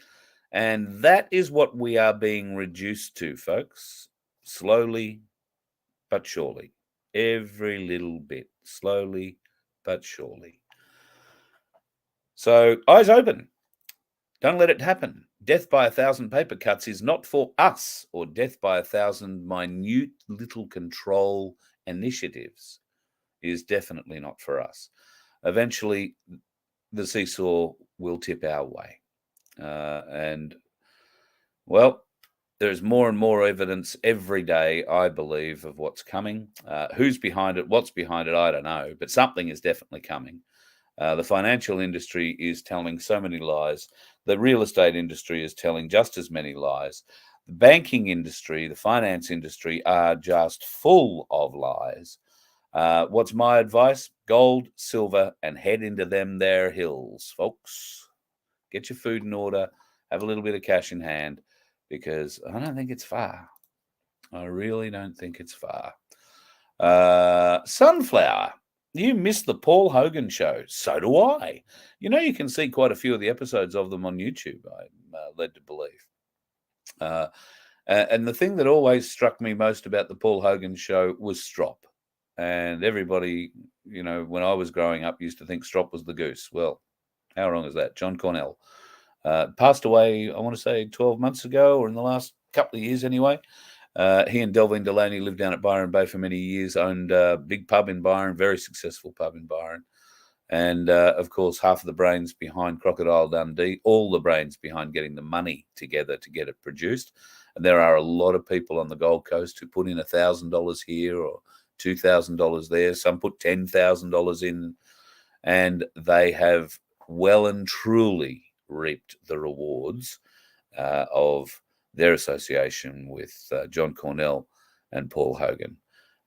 And that is what we are being reduced to, folks. Slowly but surely. Every little bit. Slowly but surely. So, eyes open. Don't let it happen. Death by 1,000 paper cuts is not for us, or death by 1,000 minute little control initiatives is definitely not for us. Eventually, the seesaw will tip our way. And, well, there's more and more evidence every day, I believe, of what's coming. Who's behind it, what's behind it, I don't know. But something is definitely coming. The financial industry is telling so many lies. The real estate industry is telling just as many lies. The banking industry, the finance industry are just full of lies. What's my advice? Gold, silver, and head into them there hills, folks. Get your food in order. Have a little bit of cash in hand, because I don't think it's far. I really don't think it's far. Sunflower. You missed the Paul Hogan show. So do I. You can see quite a few of the episodes of them on YouTube, I'm led to believe. And the thing that always struck me most about the Paul Hogan show was strop. And everybody, when I was growing up, used to think strop was the goose. Well, how wrong is that? John Cornell passed away, I want to say 12 months ago, or in the last couple of years anyway. He and Delvin Delaney lived down at Byron Bay for many years, owned a big pub in Byron, very successful pub in Byron. And, of course, half of the brains behind Crocodile Dundee, all the brains behind getting the money together to get it produced. And there are a lot of people on the Gold Coast who put in $1,000 here or $2,000 there. Some put $10,000 in, and they have well and truly reaped the rewards of their association with John Cornell and Paul Hogan.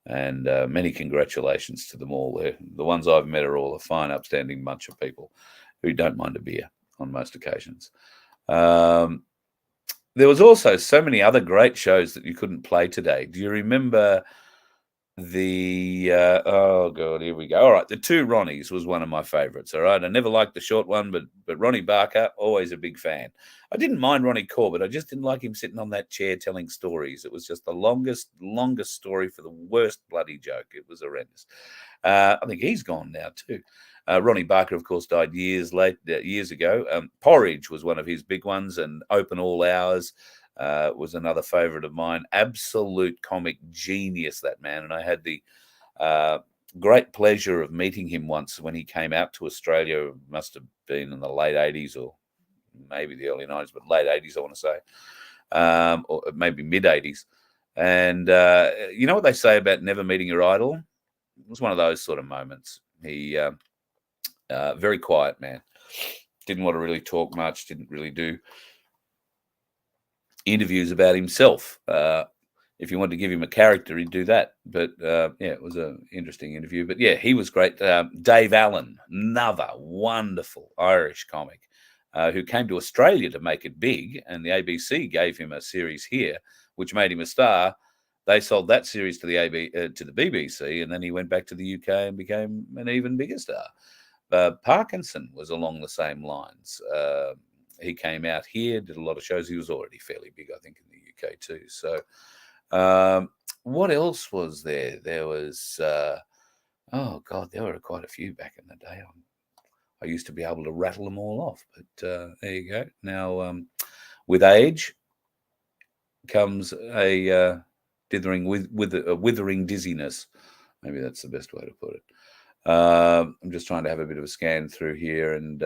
And many congratulations to them all. The ones I've met are all a fine, upstanding bunch of people who don't mind a beer on most occasions. There was also so many other great shows that you couldn't play today. Do you remember the oh god, here we go. All right, the Two Ronnies was one of my favorites. All right, I never liked the short one, but Ronnie Barker, always a big fan. I didn't mind Ronnie Corbett. I just didn't like him sitting on that chair telling stories. It was just the longest story for the worst bloody joke. It was horrendous. I think he's gone now too. Ronnie Barker, of course, died years ago. Porridge was one of his big ones, and Open All Hours was another favourite of mine. Absolute comic genius, that man. And I had the great pleasure of meeting him once when he came out to Australia. It must have been in the late 80s or maybe the early 90s, but late 80s, I want to say, or maybe mid 80s. And you know what they say about never meeting your idol? It was one of those sort of moments. He very quiet man. Didn't want to really talk much. Didn't really do interviews about himself. If you wanted to give him a character, he'd do that. But yeah, it was an interesting interview. But yeah, he was great. Dave Allen, another wonderful Irish comic who came to Australia to make it big, and the ABC gave him a series here, which made him a star. They sold that series to the BBC, and then he went back to the UK and became an even bigger star. Parkinson was along the same lines. He came out here, did a lot of shows. He was already fairly big, I think, in the UK too. So what else was there? There was, oh God, there were quite a few back in the day. I used to be able to rattle them all off, but there you go. Now, with age comes a withering dizziness. Maybe that's the best way to put it. I'm just trying to have a bit of a scan through here and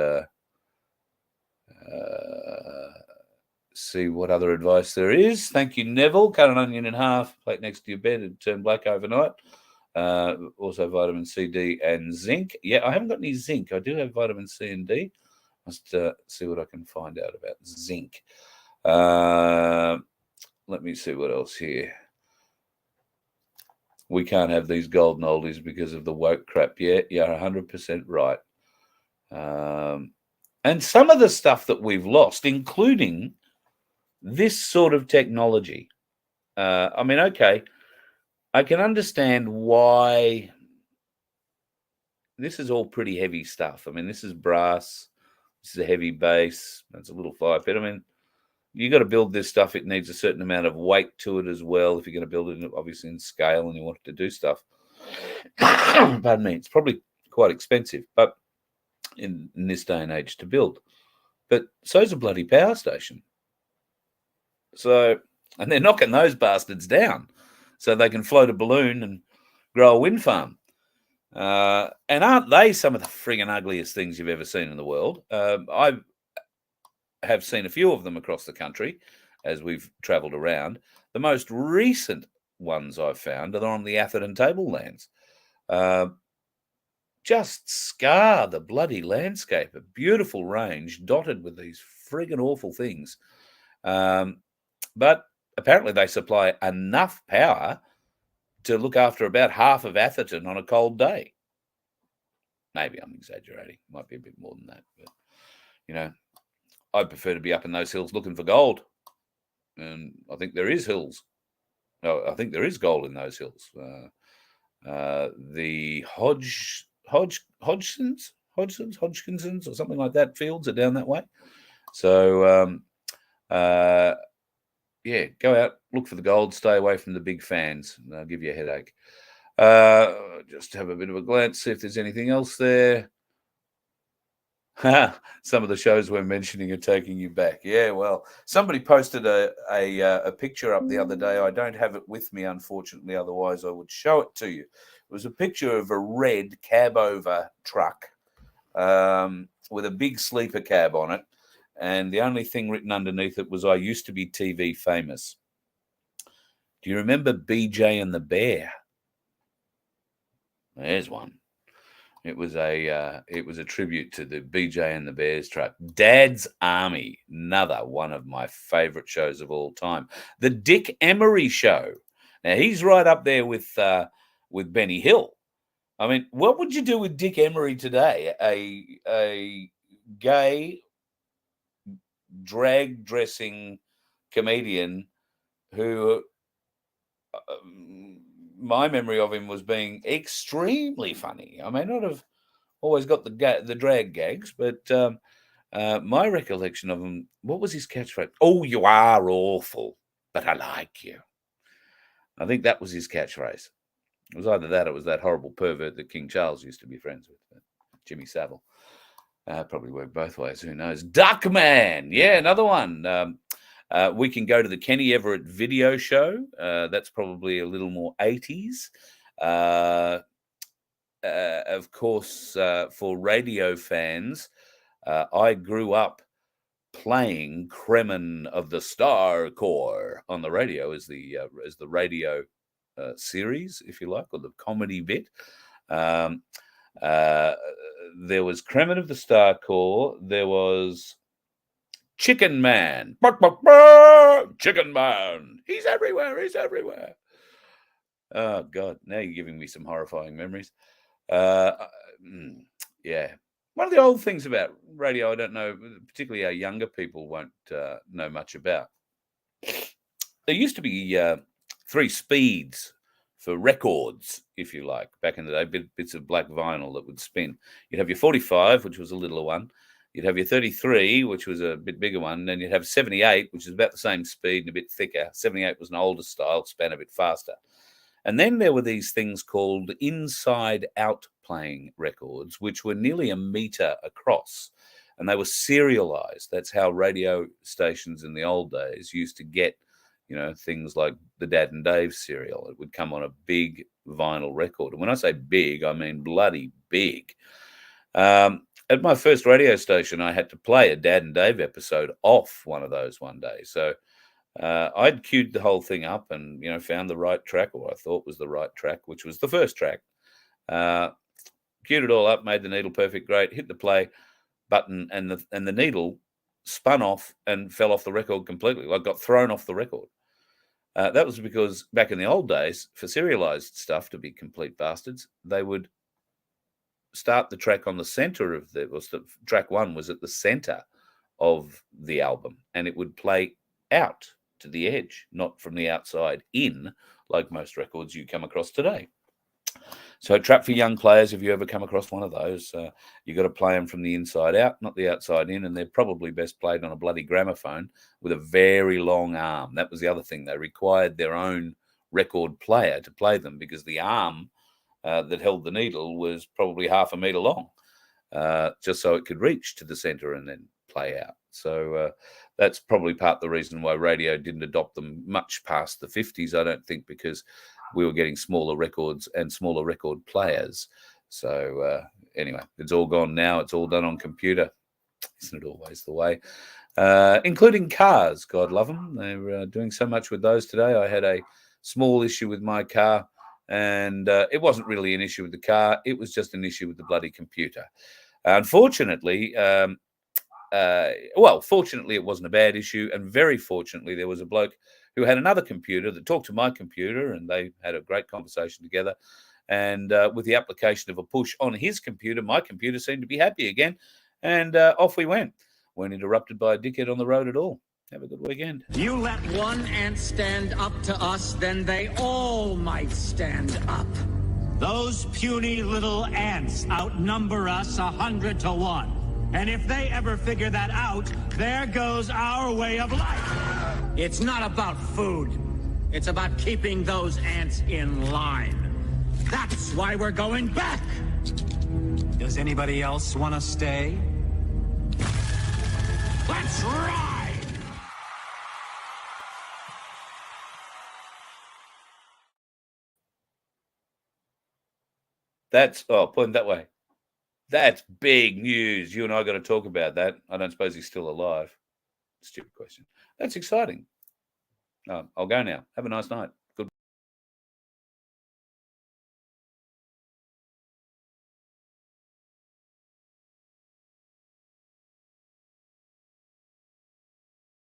see what other advice there is. Thank you, Neville. Cut an onion in half, plate next to your bed, and turn black overnight. Also vitamin C, D, and zinc. Yeah, I haven't got any zinc. I do have vitamin C and D. Must see what I can find out about zinc. Let me see what else here. We can't have these golden oldies because of the woke crap. Yeah, you're 100% right. And some of the stuff that we've lost, including this sort of technology. I mean, okay, I can understand why this is all pretty heavy stuff. I mean, this is brass. This is a heavy base. That's a little fire pit. I mean, you got to build this stuff. It needs a certain amount of weight to it as well. If you're going to build it, obviously in scale, and you want it to do stuff. Pardon me. It's probably quite expensive, but in this day and age to build. But so's a bloody power station. So, and they're knocking those bastards down so they can float a balloon and grow a wind farm. And aren't they some of the friggin' ugliest things you've ever seen in the world? I have seen a few of them across the country as we've travelled around. The most recent ones I've found are on the Atherton tablelands. Just scar the bloody landscape. A beautiful range dotted with these friggin' awful things. But apparently they supply enough power to look after about half of Atherton on a cold day. Maybe I'm exaggerating. Might be a bit more than that. But, you know, I'd prefer to be up in those hills looking for gold. And I think there is hills. No, I think there is gold in those hills. The Hodgkinsons or something like that fields are down that way. So, yeah, go out, look for the gold, stay away from the big fans. They'll give you a headache. Just have a bit of a glance, see if there's anything else there. Some of the shows we're mentioning are taking you back. Yeah, well, somebody posted a picture up the other day. I don't have it with me, unfortunately, otherwise I would show it to you. It was a picture of a red cab-over truck with a big sleeper cab on it. And the only thing written underneath it was, "I used to be TV famous." Do you remember BJ and the Bear? There's one. It was a tribute to the BJ and the Bears truck. Dad's Army, another one of my favourite shows of all time. The Dick Emery Show. Now he's right up there with Benny Hill. I mean, what would you do with Dick Emery today? A gay drag dressing comedian who my memory of him was being extremely funny. I may not have always got the drag gags, but my recollection of him, what was his catchphrase? Oh, you are awful, but I like you. I think that was his catchphrase. It was either that or it was that horrible pervert that King Charles used to be friends with, Jimmy Savile. Probably worked both ways. Who knows? Duckman. Yeah, another one. We can go to the Kenny Everett video show. That's probably a little more 80s. Of course, for radio fans, I grew up playing Kremen of the Star Corps on the radio as the radio series, if you like, or the comedy bit. There was Kremen of the Star Corps. There was Chicken Man. Chicken Man. He's everywhere. He's everywhere. Oh, God. Now you're giving me some horrifying memories. Yeah. One of the old things about radio, I don't know, particularly our younger people won't know much about. There used to be 3 speeds for records, if you like, back in the day, bits of black vinyl that would spin. You'd have your 45, which was a littler one. You'd have your 33, which was a bit bigger one. Then you'd have 78, which is about the same speed and a bit thicker. 78 was an older style, span a bit faster. And then there were these things called inside-out playing records, which were nearly a meter across, and they were serialized. That's how radio stations in the old days used to get, things like the Dad and Dave serial. It would come on a big vinyl record. And when I say big, I mean bloody big. At my first radio station, I had to play a Dad and Dave episode off one of those one day. So I'd queued the whole thing up and, found the right track, or I thought was the right track, which was the first track. Queued it all up, made the needle perfect, great, hit the play button, and the needle spun off and fell off the record completely. Like got thrown off the record. That was because back in the old days, for serialized stuff to be complete bastards, they would start the track on the center of track 1 was at the center of the album, and it would play out to the edge, not from the outside in, like most records you come across today. So trap for young players, if you ever come across one of those, you got to play them from the inside out, not the outside in, and they're probably best played on a bloody gramophone with a very long arm. That was the other thing. They required their own record player to play them because the arm that held the needle was probably half a meter long, just so it could reach to the center and then play out. So that's probably part of the reason why radio didn't adopt them much past the 50s, I don't think, because we were getting smaller records and smaller record players. So anyway, it's all gone now. It's all done on computer. Isn't it always the way? Including cars, God love them. They're doing so much with those today. I had a small issue with my car, and it wasn't really an issue with the car. It was just an issue with the bloody computer. Unfortunately, fortunately, it wasn't a bad issue. And very fortunately, there was a bloke who had another computer that talked to my computer, and they had a great conversation together. And with the application of a push on his computer, my computer seemed to be happy again. And off we went. Weren't interrupted by a dickhead on the road at all. Have a good weekend.
You let one ant stand up to us, then they all might stand up. Those puny little ants outnumber us 100 to 1. And if they ever figure that out, there goes our way of life. It's not about food. It's about keeping those ants in line. That's why we're going back.
Does anybody else want to stay?
Let's ride!
Point it that way. That's big news. You and I got to talk about that. I don't suppose he's still alive. Stupid question. That's exciting. I'll go now. Have a nice night.